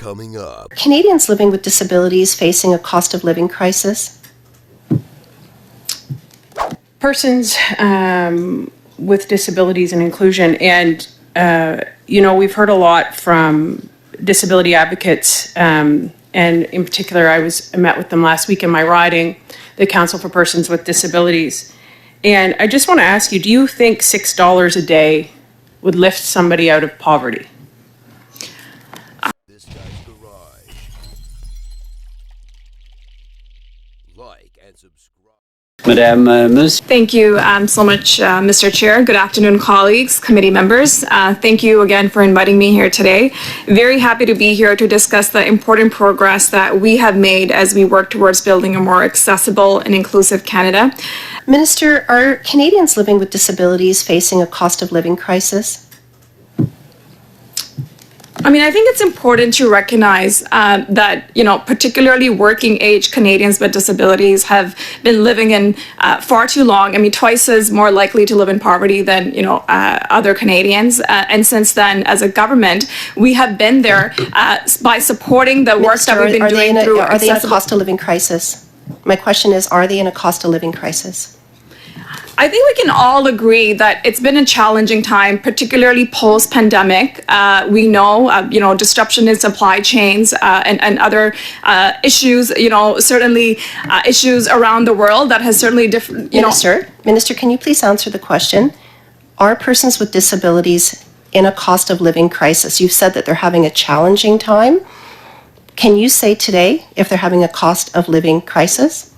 coming up. Canadians living with disabilities facing a cost of living crisis? Persons with disabilities and inclusion, and we've heard a lot from disability advocates, and in particular I met with them last week in my riding, the Council for Persons with Disabilities. And I just want to ask you, do you think $6 a day would lift somebody out of poverty? This guy's garage. Like and subscribe. Thank you so much, Mr. Chair. Good afternoon, colleagues, committee members. Thank you again for inviting me here today. Very happy to be here to discuss the important progress that we have made as we work towards building a more accessible and inclusive Canada. Minister, are Canadians living with disabilities facing a cost of living crisis? I think it's important to recognize that, particularly working age Canadians with disabilities have been living in far too long. Twice as more likely to live in poverty than, other Canadians. And since then, as a government, we have been there by supporting the work that we've been doing through Are they in a cost of living crisis? My question is, are they in a cost of living crisis? I think we can all agree that it's been a challenging time, particularly post-pandemic. We know, disruption in supply chains and other issues, certainly issues around the world that has certainly different, Minister, can you please answer the question? Are persons with disabilities in a cost of living crisis? You've said that they're having a challenging time. Can you say today if they're having a cost of living crisis?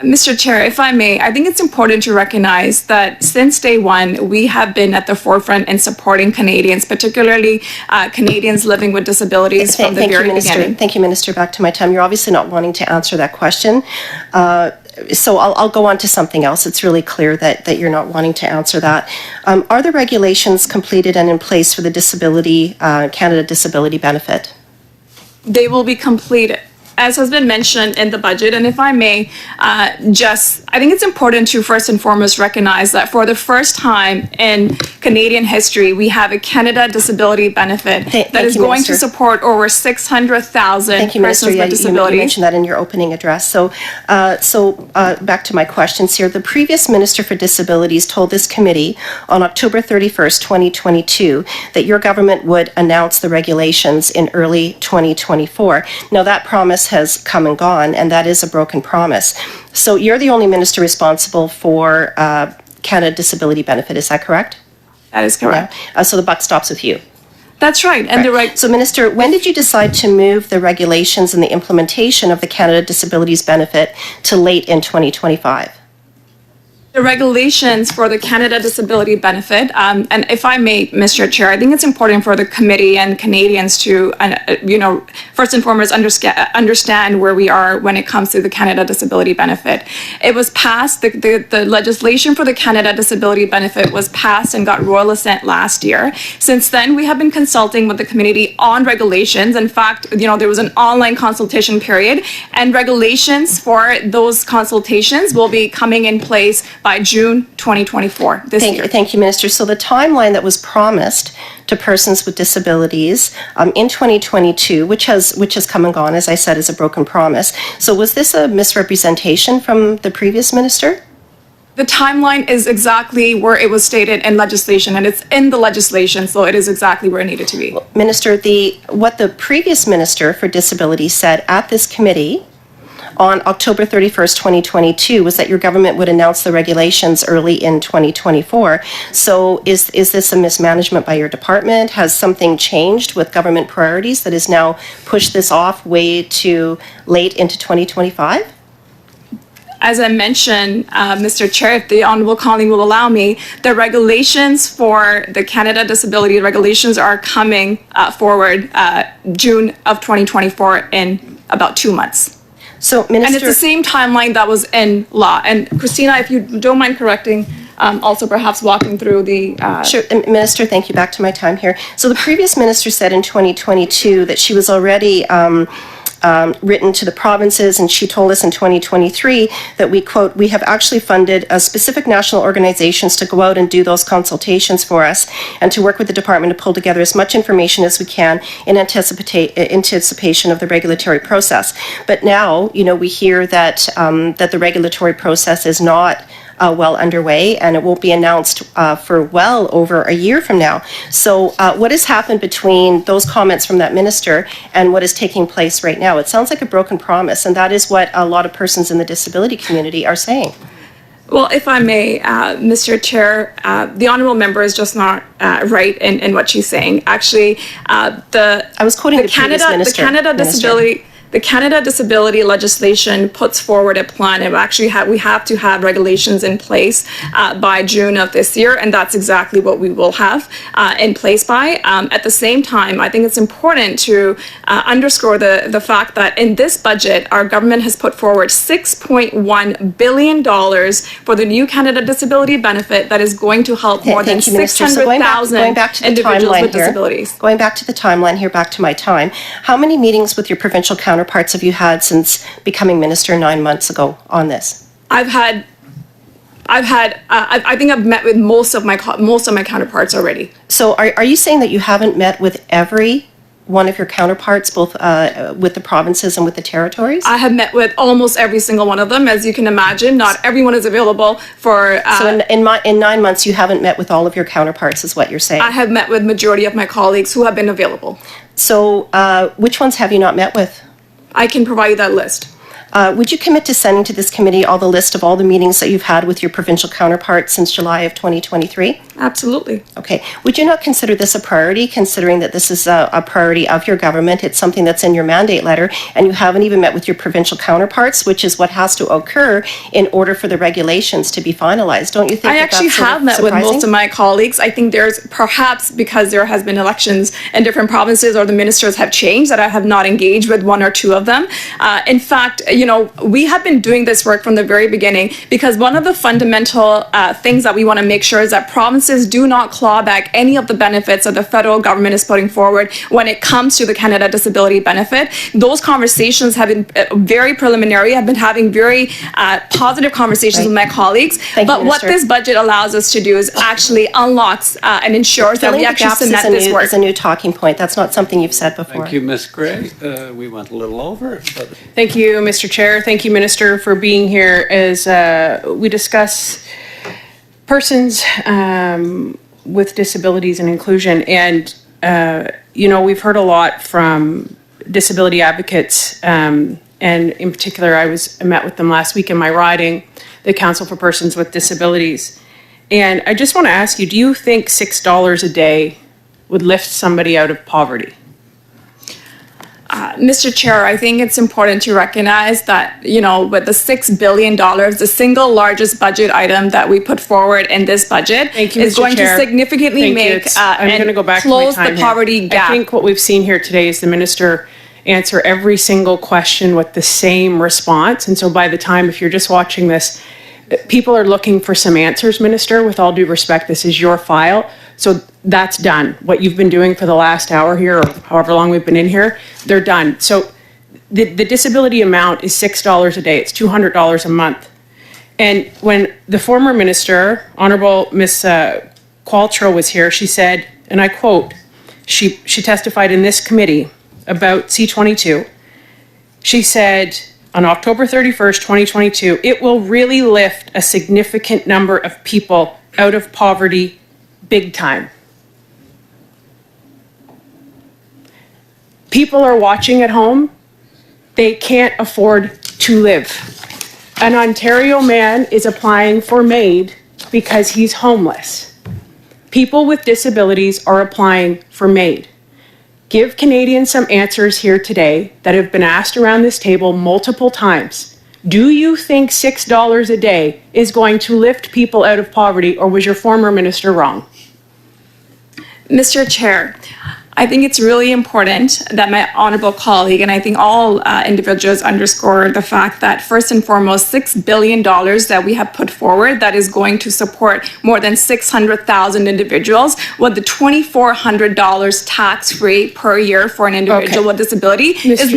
Mr. Chair, if I may, I think it's important to recognize that since day one, we have been at the forefront in supporting Canadians, particularly Canadians living with disabilities from the very beginning. Thank you, Minister. Back to my time. You're obviously not wanting to answer that question. So I'll go on to something else. It's really clear that you're not wanting to answer that. Are the regulations completed and in place for the Canada Disability Benefit? They will be completed, as has been mentioned in the budget. And if I may, I think it's important to first and foremost recognize that for the first time in Canadian history, we have a Canada Disability Benefit that is going to support over 600,000 persons with disabilities. You mentioned that in your opening address. So back to my questions here. The previous Minister for Disabilities told this committee on October 31st, 2022, that your government would announce the regulations in early 2024. Now, that promise has come and gone, and that is a broken promise. So you're the only minister responsible for Canada Disability Benefit, is that correct? That is correct. Yeah. So the buck stops with you. That's right. And So, Minister, when did you decide to move the regulations and the implementation of the Canada Disabilities Benefit to late in 2025? The regulations for the Canada Disability Benefit, and if I may, Mr. Chair, I think it's important for the committee and Canadians to, first and foremost, understand where we are when it comes to the Canada Disability Benefit. It was passed, the legislation for the Canada Disability Benefit was passed and got royal assent last year. Since then, we have been consulting with the community on regulations. In fact, there was an online consultation period, and regulations for those consultations will be coming in place by June 2024 this year. Thank you, Minister. So the timeline that was promised to persons with disabilities in 2022, which has come and gone, as I said, is a broken promise. So was this a misrepresentation from the previous minister? The timeline is exactly where it was stated in legislation, and it's in the legislation, so it is exactly where it needed to be. Minister, what the previous Minister for Disabilities said at this committee on October 31st, 2022, was that your government would announce the regulations early in 2024. So is this a mismanagement by your department? Has something changed with government priorities that has now pushed this off way too late into 2025? As I mentioned, Mr. Chair, if the Honourable colleague will allow me, the regulations for the Canada Disability regulations are coming forward June of 2024 in about 2 months. So, Minister, and it's the same timeline that was in law. And Christina, if you don't mind correcting, also perhaps walking through the... Sure, Minister, thank you. Back to my time here. So the previous minister said in 2022 that she was already written to the provinces, and she told us in 2023 that we, quote, we have actually funded specific national organizations to go out and do those consultations for us and to work with the department to pull together as much information as we can in anticipation of the regulatory process. But now, we hear that that the regulatory process is not well underway, and it won't be announced for well over a year from now. So what has happened between those comments from that minister and what is taking place right now? It sounds like a broken promise, and that is what a lot of persons in the disability community are saying. Well, if I may, Mr. Chair, the honourable member is just not right in what she's saying. Actually, I was quoting the previous minister. The Canada Disability legislation puts forward a plan, and we have to have regulations in place by June of this year, and that's exactly what we will have in place by. At the same time, I think it's important to underscore the fact that in this budget, our government has put forward $6.1 billion for the new Canada Disability benefit that is going to help more than 600,000 individuals with disabilities. Going back to the timeline here, back to my time, how many meetings with your provincial counterparts have you had since becoming minister 9 months ago on this? I think I've met with most of my counterparts already. So are you saying that you haven't met with every one of your counterparts, both with the provinces and with the territories? I have met with almost every single one of them. As you can imagine, not everyone is available for... So in 9 months, you haven't met with all of your counterparts, is what you're saying? I have met with majority of my colleagues who have been available. So which ones have you not met with? I can provide you that list. Would you commit to sending to this committee all the list of all the meetings that you've had with your provincial counterparts since July of 2023? Absolutely. Okay. Would you not consider this a priority, considering that this is a priority of your government? It's something that's in your mandate letter, and you haven't even met with your provincial counterparts, which is what has to occur in order for the regulations to be finalized. Don't you think I actually have met with most of my colleagues. I think there's perhaps because there has been elections in different provinces or the ministers have changed that I have not engaged with one or two of them. In fact, we have been doing this work from the very beginning because one of the fundamental things that we want to make sure is that provinces do not claw back any of the benefits that the federal government is putting forward when it comes to the Canada Disability benefit. Those conversations have been very preliminary. I've been having very positive conversations with my colleagues. But what this budget allows us to do is actually unlocks and ensures that we actually cement this work. It's a new talking point. That's not something you've said before. Thank you, Ms. Gray. We went a little over. But... Thank you, Mr. Chair. Thank you, Minister, for being here as we discuss persons with disabilities and inclusion. And, we've heard a lot from disability advocates, and in particular, I met with them last week in my riding, the Council for Persons with Disabilities. And I just want to ask you, do you think $6 a day would lift somebody out of poverty? Mr. Chair, I think it's important to recognize that, with the $6 billion, the single largest budget item that we put forward in this budget is going to significantly make and close the poverty gap. I think what we've seen here today is the minister answer every single question with the same response. And so by the time, if you're just watching this, people are looking for some answers, Minister. With all due respect, this is your file. So that's done. What you've been doing for the last hour here, or however long we've been in here, they're done. So the disability amount is $6 a day. It's $200 a month. And when the former minister, Honourable Ms. Qualtrough, was here, she said, and I quote, she testified in this committee about C-22. She said, on October 31st, 2022, it will really lift a significant number of people out of poverty big time. People are watching at home. They can't afford to live. An Ontario man is applying for MAID because he's homeless. People with disabilities are applying for MAID. Give Canadians some answers here today that have been asked around this table multiple times. Do you think $6 a day is going to lift people out of poverty, or was your former minister wrong? Mr. Chair, I think it's really important that my honorable colleague, and I think all individuals underscore the fact that first and foremost, $6 billion that we have put forward that is going to support more than 600,000 individuals with the $2,400 tax-free per year for an individual with disability is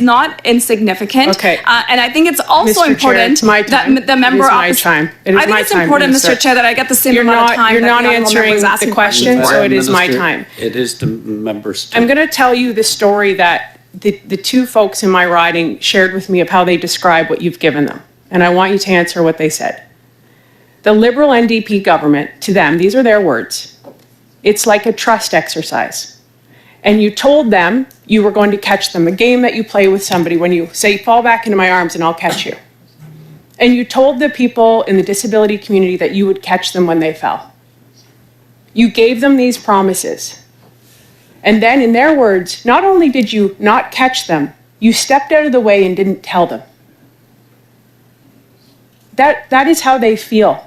not insignificant. Okay. And I think it's also Mr. Chair, important it's my time. that the member It is my time. It is I think my it's time, important, Minister. Mr. Chair, that I get the same You're amount of not, time you're that not the honorable member answering is asking the question, questions so for. it is my Minister, time. It is the members' I'm going to tell you the story that the two folks in my riding shared with me of how they describe what you've given them. And I want you to answer what they said. The Liberal NDP government, to them, these are their words, it's like a trust exercise. And you told them you were going to catch them, a game that you play with somebody when you say, fall back into my arms and I'll catch you. And you told the people in the disability community that you would catch them when they fell. You gave them these promises. And then, in their words, not only did you not catch them, you stepped out of the way and didn't tell them. That is how they feel.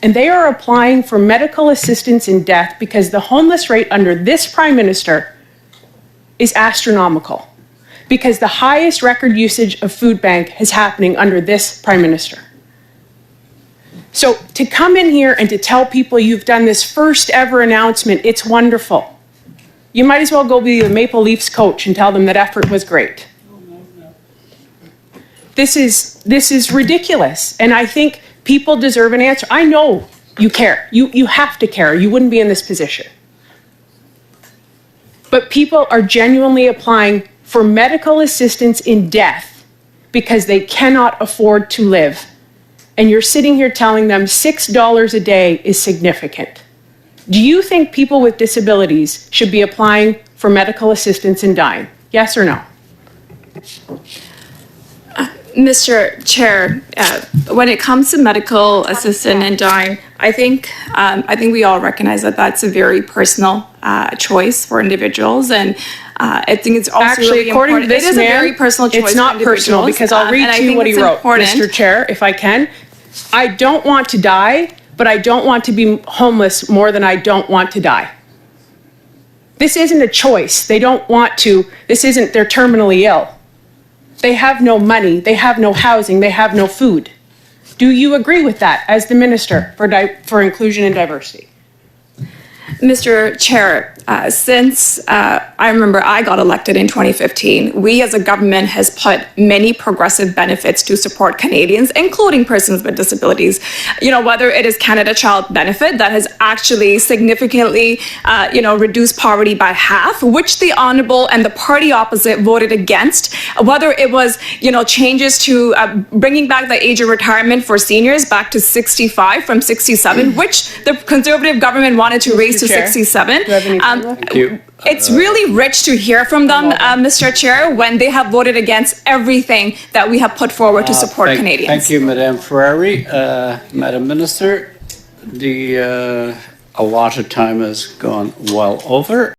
And they are applying for medical assistance in death because the homeless rate under this Prime Minister is astronomical. Because the highest record usage of food bank is happening under this Prime Minister. So to come in here and to tell people you've done this first ever announcement, it's wonderful. You might as well go be the Maple Leafs coach and tell them that effort was great. This is ridiculous. And I think people deserve an answer. I know you care. You have to care. You wouldn't be in this position. But people are genuinely applying for medical assistance in death because they cannot afford to live. And you're sitting here telling them $6 a day is significant. Do you think people with disabilities should be applying for medical assistance in dying? Yes or no? Mr. Chair, when it comes to medical assistance and dying, I think we all recognize that that's a very personal choice for individuals, and I think it's also Actually, really according to important. this It is man, a very personal choice. it's not for personal individuals, because I'll read and I to you think what he it's wrote, important. Mr. Chair, if I can. I don't want to die, but I don't want to be homeless more than I don't want to die. This isn't a choice. They don't want to. This isn't, they're terminally ill. They have no money. They have no housing. They have no food. Do you agree with that as the Minister for Inclusion and Diversity? Mr. Chair, since I remember I got elected in 2015, we as a government has put many progressive benefits to support Canadians, including persons with disabilities. You know, whether it is Canada Child Benefit that has actually significantly, reduced poverty by half, which the Honourable and the party opposite voted against. Whether it was, changes to bringing back the age of retirement for seniors back to 65 from 67, which the Conservative government wanted to raise to Chair, 67. do you have any further? Thank you. It's really rich to hear from them, Mr. Chair, when they have voted against everything that we have put forward to support Canadians. Thank you, Madame Ferrari. Madam Minister, the allotted time has gone well over.